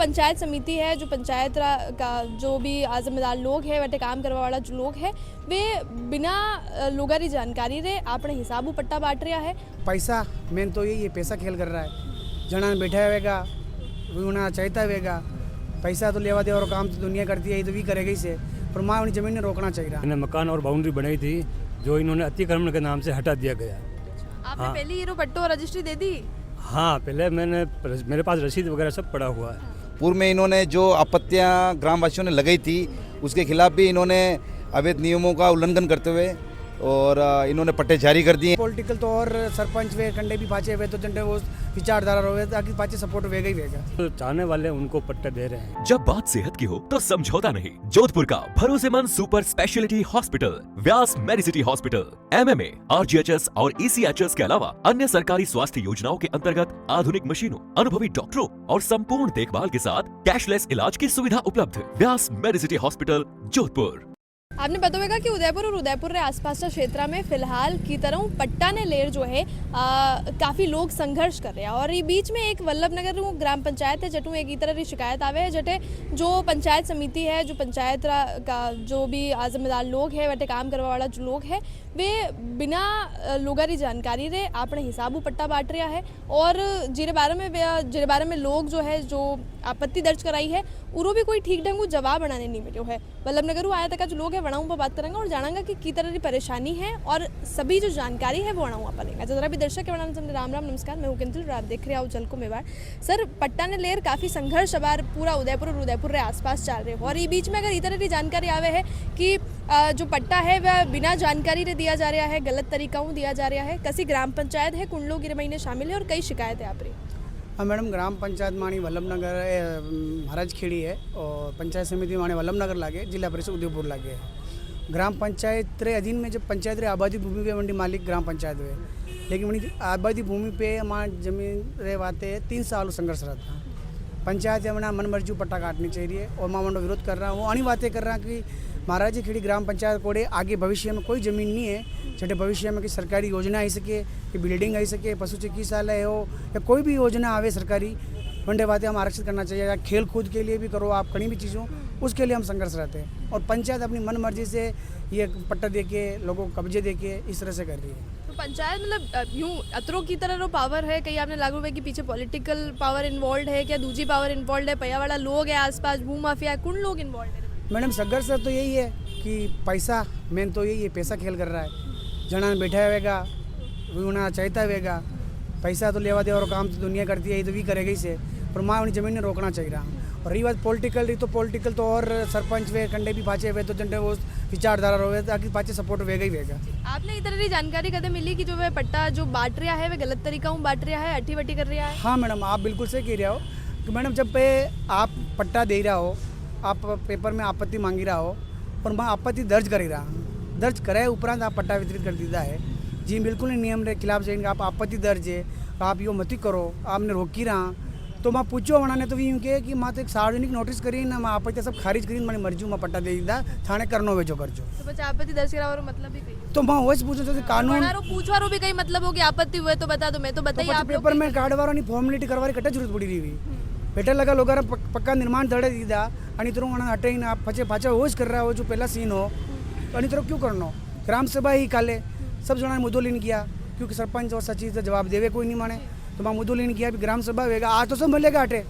पंचायत समिति है जो पंचायत का जो भी जिम्मेदार लोग है वटे काम करवा वाला जो लोग है वे बिना लोगारी जानकारी रे अपने हिसाबू पट्टा बांट रहा है। पैसा मेन तो यही है, पैसा खेल कर रहा है। जना बैठा हुएगा होना चाहता हुएगा पैसा तो लेवा देवा और काम तो दुनिया करती है, तो भी करेगा ही से। पर माँ उन्हें जमीन ने रोकना चाहिए। इन्हें मकान और बाउंड्री बनाई थी जो इन्होंने अतिक्रमण के नाम से हटा दिया गया। आपने पहले ये पट्टो रजिस्ट्री दे दी? हाँ, पहले मेरे पास रसीद वगैरह सब पड़ा हुआ है। पूर्व में इन्होंने जो आपत्तियां ग्रामवासियों ने लगाई थी उसके खिलाफ भी इन्होंने अवैध नियमों का उल्लंघन करते हुए और इन्होंने पट्टे जारी कर दिए। पॉलिटिकल तो और सरपंच वे कंडे भी पाचे हुए तो जंडे वो विचारधारा रहे ताकि पाचे सपोर्ट वेगा ही वेगा। तो चाहने वाले उनको पट्टे दे रहे हैं। जब बात सेहत की हो तो समझौता नहीं। जोधपुर का भरोसेमंद सुपर स्पेशलिटी हॉस्पिटल व्यास मेडिसिटी हॉस्पिटल MMA, RGHS और ECHS के अलावा अन्य सरकारी स्वास्थ्य योजनाओं के अंतर्गत आधुनिक मशीनों, अनुभवी डॉक्टरों और संपूर्ण देखभाल के साथ कैशलेस इलाज की सुविधा उपलब्ध। व्यास मेडिसिटी हॉस्पिटल जोधपुर। आपने पता होगा कि उदयपुर और उदयपुर के आसपास क्षेत्र में फिलहाल की तरह पट्टा ने लेर जो है काफ़ी लोग संघर्ष कर रहे हैं। और ये बीच में एक वल्लभ नगर ग्राम पंचायत है जटू एक तरह की शिकायत आवे है जटे जो पंचायत समिति है जो पंचायत का जो भी जिम्मेदार लोग है वटे काम करवा वाला जो लोग है वे बिना लोगारी जानकारी रे अपने हिसाबू पट्टा बांट रहा है। और जिरे बारे में लोग जो है जो आपत्ति दर्ज कराई है उरो भी कोई ठीक ढंग जवाब बनाने नहीं मिलो है। वल्लभ नगर आया तक जो लोग है वणाऊ पर बात करेंगे और जानेंगे कि की तरह की परेशानी है और सभी जो जानकारी है वो वणाऊ आप लेंगे। जरा भी दर्शक के वणान समझे राम राम नमस्कार, मैं हूँ किंतल आप देख रहे हो जल को मेवाड़। सर, पट्टा ने लेर काफ़ी संघर्ष अबार पूरा उदयपुर और उदयपुर के आसपास चल रहे हो और ये बीच में अगर इस तरह की जानकारी आवे है कि जो पट्टा है वह बिना जानकारी रे दिया जा रहा है, गलत तरीकाओं दिया जा रहा है। कसी ग्राम पंचायत है कुंडलो गिर महीने शामिल है और कई शिकायतें आप रही। हाँ मैडम, ग्राम पंचायत मानी वल्लभ नगर महाराज खेड़ी है और पंचायत समिति माने वल्लभ नगर लागे, जिला परिषद उदयपुर लागे है। ग्राम पंचायत रे अधीन में जब पंचायत रे आबादी भूमि पे मंडी मालिक ग्राम पंचायत हुए, लेकिन मंडी आबादी भूमि पे हमारे जमीन रे वाते 3 साल संघर्ष रहता। पंचायत अपना मन मर्जी पट्टा काटनी चाहिए और माँ मंडो विरोध कर रहा हूँ। अणी बातें कर रहा कि महाराज जी खेड़ी ग्राम पंचायत कोड़े आगे भविष्य में कोई ज़मीन नहीं है छठे भविष्य में कि सरकारी योजना आई सके, कि बिल्डिंग आई सके, पशु चिकित्सालय हो या कोई भी योजना आवे सरकारी वंडे बातें हम आरक्षित करना चाहिए। या खेल कूद के लिए भी करो आप, कहीं भी चीज़ों उसके लिए हम संघर्ष रहते हैं। और पंचायत अपनी मन मर्जी से ये पट्टा दे के लोगों को कब्जे दे के इस तरह से कर रही है। तो पंचायत मतलब यूँ अतरों की तरह पावर है, कहीं आपने लागू हुआ कि पीछे पॉलिटिकल पावर इन्वॉल्व है, क्या दूसरी पावर इन्वॉल्व है, पैया वाला लोग है आसपास, भू माफिया है, कौन लोग इन्वॉल्व है? मैडम संघर्ष तो यही है कि पैसा मेन तो यही है, पैसा खेल कर रहा है। जना बैठा हुएगा होना चाहता हुएगा पैसा तो लेवा देवा और काम तो दुनिया करती है, तो भी करेगा ही से। पर माँ उन्हें जमीन ने रोकना चाहिए। और रही बात पॉलिटिकल तो और सरपंच वे कंडे भी पाचे हुए तो जंडे वो विचारधारा रहे ताकि पाचे सपोर्ट वेगा ही वेगा। आपने इस तरह की जानकारी कदम मिली कि जो वह पट्टा जो बांट रहा है वह गलत तरीका बांट रहा है, अट्ठी वट्टी कर रहा है? हाँ मैडम, आप बिल्कुल सही कह रहे हो कि मैडम जब पे आप पट्टा दे रहा हो, आप पेपर में आपत्ति मांगी रहा हो और मैं आपत्ति दर्ज कराए उपरांत आप पट्टा वितरित कर दीदा है जी, बिल्कुल नियम के खिलाफ जाएंगे। आप आपत्ति दर्ज है, आप यो मत करो, आपने रोकी रहा तो मैं पूछो वनाने तो यूँ के कि मैं तो एक सार्वजनिक नोटिस करी ना, मैं आपत्ति सब खारिज करी, मैंने मर्जी मैं पट्टा दे दीदा थाने करनो वे जो कर जो। तो बच्चा आपत्ति दर्ज करा और मतलब भी कही तो मैं वही पूछो तो कानून पूछवारो भी कहीं मतलब हो कि आपत्ति हुए तो बता दो, मैं तो बताइए आप पेपर में कार्ड वालों ने फॉर्मेलिटी करवारी कट्टा जरूरत पड़ी रही बेटा लगा लोग पक्का निर्माण धड़े दीदा आणि तो हटे ना फचे फाचा होश कर रहा हो जो पहला सीन हो आणि तो क्यों करना। ग्राम सभा ही काले सब जना मुद्दों लेन किया क्योंकि सरपंच और सचिव से जवाब देवे कोई नहीं माने, तो मैं मुद्दों लेन किया ग्राम सभा होगा आज तो सब मिलेगा हटे।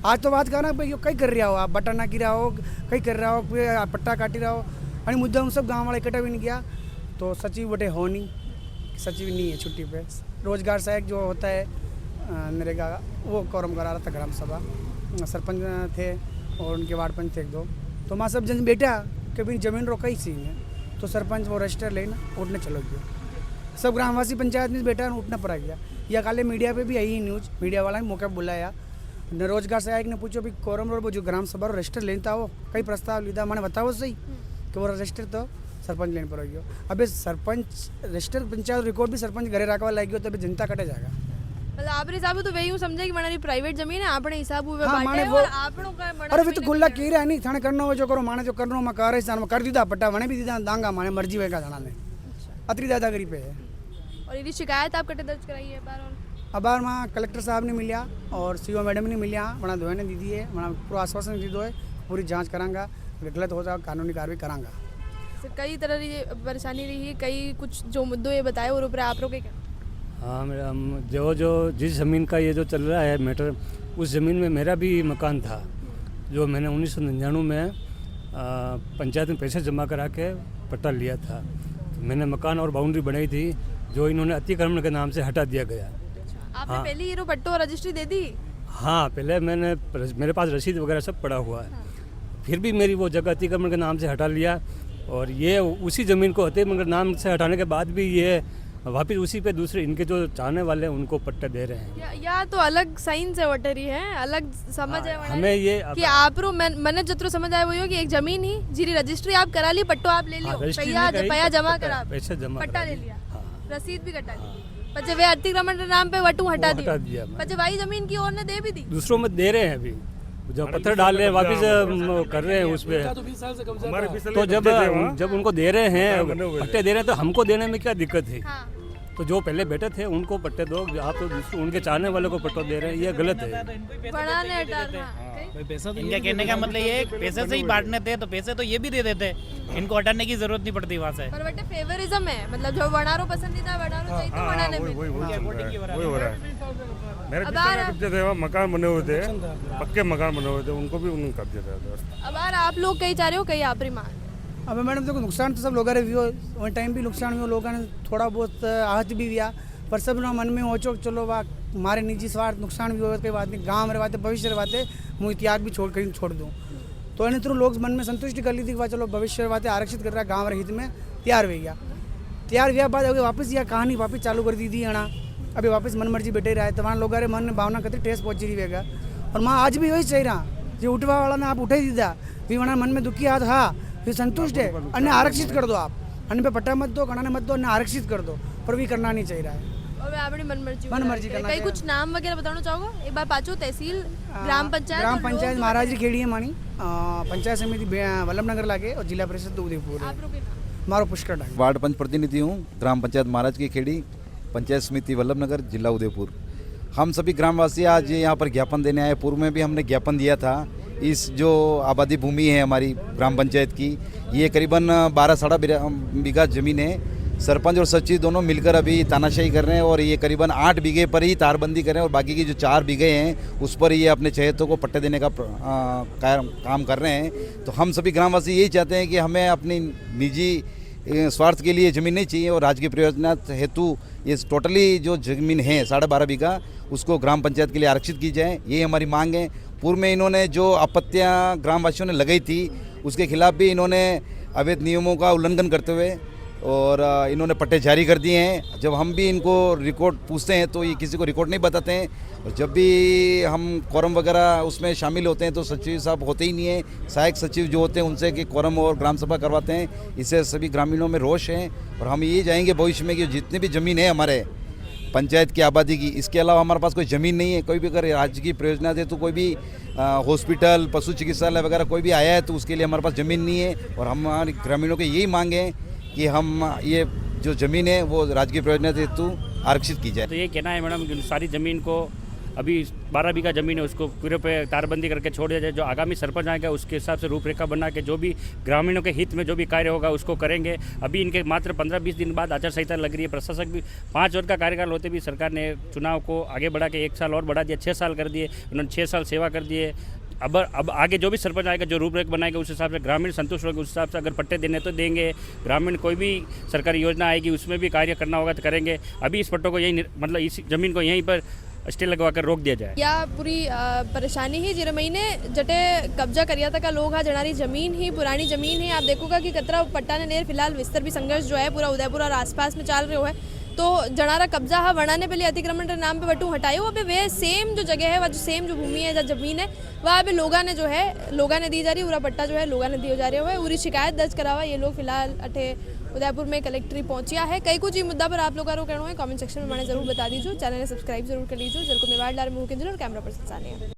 आज तो बात करना भाई कहीं कर रहा हो, आप बटा ना गिरा हो, कहीं कर रहा हो, पट्टा काटी रहा हो आणि मुद्दा हम सब गाँव वाले इकट्ठा भी नहीं किया। तो सचिव बटे हो नहीं, सचिव नहीं है छुट्टी पे। रोजगार सहायक जो होता है नरेगा वो कोरम करा रहा था ग्राम सभा, सरपंच थे और उनके वार्ड पंच थे 1-2। तो मैं सब जन बेटा कभी जमीन रोका ही सीन है तो सरपंच वो रजिस्टर लेना उठने चलो गया, सब ग्रामवासी पंचायत में बेटा उठना पड़ा गया। या काले मीडिया पे भी आई न्यूज़, मीडिया वाला ने मौका बुलाया रोजगार सहायक ने पूछो भी कोरम रोड जो ग्राम सभा रजिस्टर लेता हो कई प्रस्ताव लीधा मैंने बताओ सही कि वो रजिस्टर तो सरपंच लेने पर हो गया। अबे सरपंच रजिस्टर पंचायत रिकॉर्ड भी सरपंच घरे रखवा लग गयो तो अभी जनता कटे जाएगा। मतलब आप हिसाब तो वही समझे कि माने प्राइवेट जमीन है आपने हिसाब हुए हाँ, बांटे वो, और आपनो का अरे वे तो गुल्ला की रहा नहीं थाने करना हो जो करो माने जो करनो मैं कर रही मैं कर दीदा पट्टा मैंने भी दीदा दांगा माने मर्जी वेगा जाना ने अतरी दादागिरी पे है। और ये शिकायत आप कटे दर्ज कराई है बार? अबार मां कलेक्टर साहब ने मिलिया और सीओ मैडम ने मिलिया वहाँ दुआ ने दी दी है वहाँ पूरा आश्वासन दी दो है पूरी जांच करांगा अगर गलत हो जाए कानूनी कार्रवाई करांगा। सर, कई तरह की परेशानी रही है, कई कुछ जो मुद्दों ये बताए और ऊपर आप लोग के क्या? हाँ हम जो जिस ज़मीन का ये जो चल रहा है मैटर, उस ज़मीन में मेरा भी मकान था जो मैंने 1999 में पंचायत में पैसे जमा करा के पट्टा लिया था। तो मैंने मकान और बाउंड्री बनाई थी जो इन्होंने अतिक्रमण के नाम से हटा दिया गया। आपने हाँ। पहले ये पट्टो और रजिस्ट्री दे दी? हाँ, पहले मेरे पास रसीद वगैरह सब पड़ा हुआ है। फिर भी मेरी वो जगह अतिक्रमण के नाम से हटा लिया और ये उसी ज़मीन को अतिक्रमण के नाम से हटाने के बाद भी ये वापस उसी पे दूसरे इनके जो चाहने वाले हैं उनको पट्टे दे रहे हैं। या तो अलग साइन से वटरी है, अलग समझ है वणारे? हमें ये कि आप मैंने जत्रो समझ आया वही हो कि एक जमीन ही जीरी रजिस्ट्री आप करा ली, पट्टो आप ले लियो, रजिस्ट्री पैया नहीं कराई, पैया जमा पट्टा- करा, पैसे जमा पट्टा करा ले दिए। लिया, हाँ। रसीद भी कटा ली, पचे वे अतिक्रमण के नाम पे वटू हटा वो हटा दिया दिया, पचे भाई जमीन की और ने दे भी दी। दूसरों में दे रहे हैं अभी, जो पत्थर डाल रहे हैं वापस कर रहे हैं उस पे। तो जब उनको दे रहे हैं पट्टे दे रहे हैं तो हमको देने में क्या दिक्कत है? हाँ। तो जो पहले बैठे थे उनको पट्टे दो, आप तो दूसरे उनके चाहने वाले को पट्टा दे रहे हैं, ये गलत है। बनाने हटा कहीं? इनका कहने का मतलब ये है पैसे से ही बांटने थे तो पैसे तो ये भी दे देते, इनको हटाने की जरूरत नहीं पड़ती वहाँ से। पर बटे फेवरिज्म है, मतलब जो वणारो पसंदीदा है वणारो चाहिए तो वणाने में। वही हो रहा है। मेरे अब पिता आ- का कब्जे थे, वहाँ मकान बने हुए थे, पक्के मकान बने हुए थे, उनको भी उन्होंने कब्जे थे। अब आप लोग कहीं चाह रहे हो, कहीं आपरी मां? अब मैडम देखो नुकसान तो सब लोगों ने भी हो वन टाइम भी नुकसान हुआ, लोगों ने थोड़ा बहुत आहत भी हुआ, पर सब ना मन में हो चलो वाह हमारे निजी स्वार्थ नुकसान भी हो, कोई बात नहीं, गाँव रहवाते भविष्य रहवाते मुझे त्याग भी छोड़ दूँ तो अन्य थ्रू लोग मन में संतुष्टि कर ली थी कि वाह चलो भविष्य रहवाते आरक्षित कर रहा है गाँव हित में तैयार हो गया। तैयार हुआ बाद अभी वापस यह कहानी वापस चालू कर दी थी अना, अभी वापस मन मर्जी बैठे रहा है तो वहाँ लोगों मन में भावना कतरी ठेस पहुँची रही है। और माँ आज भी वही चाहिए रहा जो उठवा वाला ने आप उठे दीदा फिर वहाँ मन में दुखी हाथ हाँ फिर संतुष्ट है, अन्य आरक्षित कर दो, आप अन्य पे पट्टा मत दो, गणाने मत दो, अन्य आरक्षित कर दो, पर भी करना नहीं चाहिए रहा है। और अपनी मनमर्जी मनमर्जी करना कहीं चाहिए। कुछ नाम वगैरह बताना चाहोगे? एक बार पाचो तहसील, ग्राम पंचायत ग्राम और लोग पंचायत जो महाराजरी खेड़ी है मानी, पंचायत समिति वल्लभनगर लागे और जिला परिषद उदयपुर है। आप लोग के नाम? मारो पुष्कर डांग। वार्ड पंच प्रतिनिधि हूँ, ग्राम पंचायत महाराज की खेड़ी, पंचायत समिति वल्लभनगर, जिला उदयपुर। हम सभी ग्रामवासी आज यहाँ पर ज्ञापन देने आए। पूर्व में भी हमने ज्ञापन दिया था। इस जो आबादी भूमि है हमारी ग्राम पंचायत की, ये करीबन 12 बीघा ज़मीन है। सरपंच और सचिव दोनों मिलकर अभी तानाशाही कर रहे हैं और ये करीबन 8 बीघे पर ही तारबंदी कर रहे हैं और बाकी की जो 4 बीघे हैं उस पर ये अपने चहेतों को पट्टे देने का काम कर रहे हैं। तो हम सभी ग्रामवासी यही चाहते हैं कि हमें अपनी निजी स्वार्थ के लिए ज़मीन नहीं चाहिए और राज्य की प्रयोजना हेतु ये टोटली जो ज़मीन है 12.5 बीघा उसको ग्राम पंचायत के लिए आरक्षित की जाए, ये हमारी मांग है। पूर्व में इन्होंने जो आपत्तियां ग्रामवासियों ने लगाई थी उसके खिलाफ भी इन्होंने अवैध नियमों का उल्लंघन करते हुए और इन्होंने पट्टे जारी कर दिए हैं। जब हम भी इनको रिकॉर्ड पूछते हैं तो ये किसी को रिकॉर्ड नहीं बताते हैं और जब भी हम कोरम वगैरह उसमें शामिल होते हैं तो सचिव साहब होते ही नहीं है, सहायक सचिव जो होते हैं उनसे कि कोरम और ग्राम सभा करवाते हैं। इससे सभी ग्रामीणों में रोष है और हम ये चाहेंगे भविष्य में कि जितनी भी ज़मीन है हमारे पंचायत की आबादी की, इसके अलावा हमारे पास कोई ज़मीन नहीं है। कोई भी अगर राज्य की प्रयोजना दे तो कोई भी हॉस्पिटल, पशु चिकित्सालय वगैरह कोई भी आया है तो उसके लिए हमारे पास ज़मीन नहीं है और हमारे ग्रामीणों की यही मांग है कि हम ये जो ज़मीन है वो राज्य की प्रयोजना हेतु आरक्षित की जाए। तो ये कहना है मैडम कि सारी ज़मीन को अभी 12 बीघा ज़मीन है उसको पूरे पे तारबंदी करके छोड़ दिया जाए। जो आगामी सरपंच आएगा उसके हिसाब से रूपरेखा बना के जो भी ग्रामीणों के हित में जो भी कार्य होगा उसको करेंगे। अभी इनके मात्र 15-20 दिन बाद आचार संहिता लग रही है। प्रशासक भी 5 वर्ष का कार्यकाल होते भी सरकार ने चुनाव को आगे बढ़ा के 1 साल और बढ़ा दिया, 6 साल कर दिए। उन्होंने 6 साल सेवा कर दिए। अब आगे जो भी सरपंच आएगा जो रूपरेखा बनाएगा उस हिसाब से ग्रामीण संतुष्ट होगा, उस हिसाब से अगर पट्टे देने तो देंगे। ग्रामीण कोई भी सरकारी योजना आएगी उसमें भी कार्य करना होगा तो करेंगे। अभी इस पट्टों को यहीं मतलब इस ज़मीन को यहीं पर स्टे लगवा कर रोक दिया जाए। या पूरी परेशानी ही जिरे महीने जटे कब्जा करिया था का लोग हाँ जनारी जमीन ही पुरानी जमीन है। आप देखोगा कि कतरा पट्टा ने नेर फिलहाल विस्तर भी संघर्ष जो है पूरा उदयपुर और आसपास में चल रहे हो है। तो जनारा कब्जा हा वनाने पहले अतिक्रमण के नाम पे वटू हटायो। अबे वे सेम जो जगह है वह जो सेम जो भूमि है जो जमीन है वह अभी लोगा ने जो है लोगा ने दी जा रही है। पूरा पट्टा जो है लोगा ने दिया जा रहा है। पूरी शिकायत दर्ज करावा ये लोग फिलहाल अठे उदयपुर में कलेक्ट्री पहुंचिया है। कई कुछ मुद्दा पर आप लोगों का कहना है कमेंट सेक्शन में मैंने जरूर बता दीजिए। चैनल ने सब्सक्राइब जरूर कर लीजिए। जल्द को मेवाड़ लार मुँह के और कैमरा पर्सन सानिया।